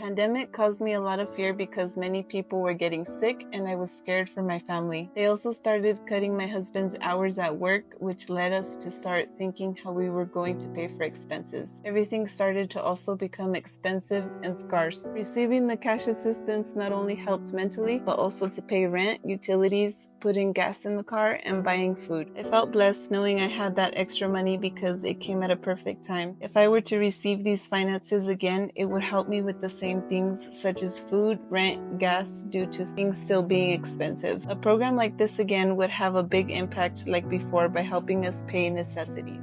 pandemic caused me a lot of fear because many people were getting sick and I was scared for my family. They also started cutting my husband's hours at work, which led us to start thinking how we were going to pay for expenses. Everything started to also become expensive and scarce. Receiving the cash assistance not only helped mentally, but also to pay rent, utilities, putting gas in the car, and buying food. I felt blessed knowing I had that extra money because it came at a perfect time. If I were to receive these finances again, it would help me with the same things such as food, rent, gas, due to things still being expensive. A program like this again would have a big impact like before by helping us pay necessities.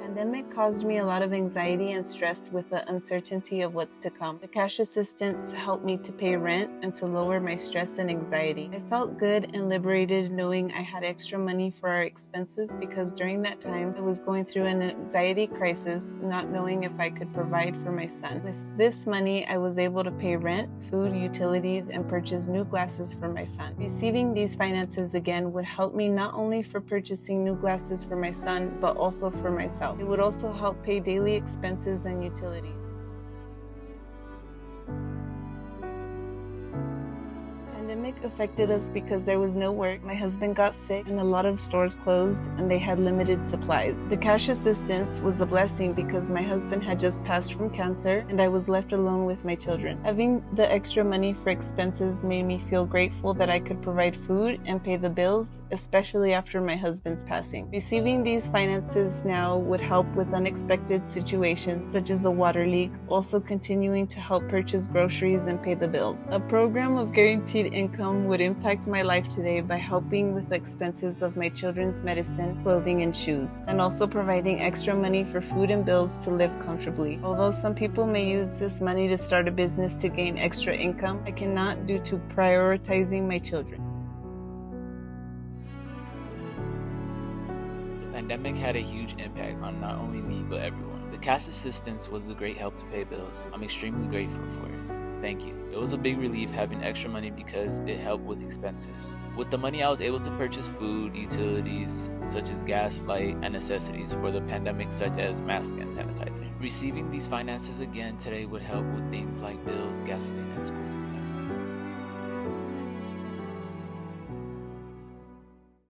The pandemic caused me a lot of anxiety and stress with the uncertainty of what's to come. The cash assistance helped me to pay rent and to lower my stress and anxiety. I felt good and liberated knowing I had extra money for our expenses because during that time I was going through an anxiety crisis, not knowing if I could provide for my son. With this money, I was able to pay rent, food, utilities, and purchase new glasses for my son. Receiving these finances again would help me not only for purchasing new glasses for my son, but also for myself. It would also help pay daily expenses and utilities. The pandemic affected us because there was no work, my husband got sick, and a lot of stores closed and they had limited supplies. The cash assistance was a blessing because my husband had just passed from cancer and I was left alone with my children. Having the extra money for expenses made me feel grateful that I could provide food and pay the bills, especially after my husband's passing. Receiving these finances now would help with unexpected situations such as a water leak, also continuing to help purchase groceries and pay the bills. A program of guaranteed income would impact my life today by helping with the expenses of my children's medicine, clothing, and shoes, and also providing extra money for food and bills to live comfortably. Although some people may use this money to start a business to gain extra income, I cannot due to prioritizing my children. The pandemic had a huge impact on not only me but everyone. The cash assistance was a great help to pay bills. I'm extremely grateful for it. Thank you. It was a big relief having extra money because it helped with expenses. With the money, I was able to purchase food, utilities, such as gas, light, and necessities for the pandemic, such as masks and sanitizer. Receiving these finances again today would help with things like bills, gasoline, and school supplies.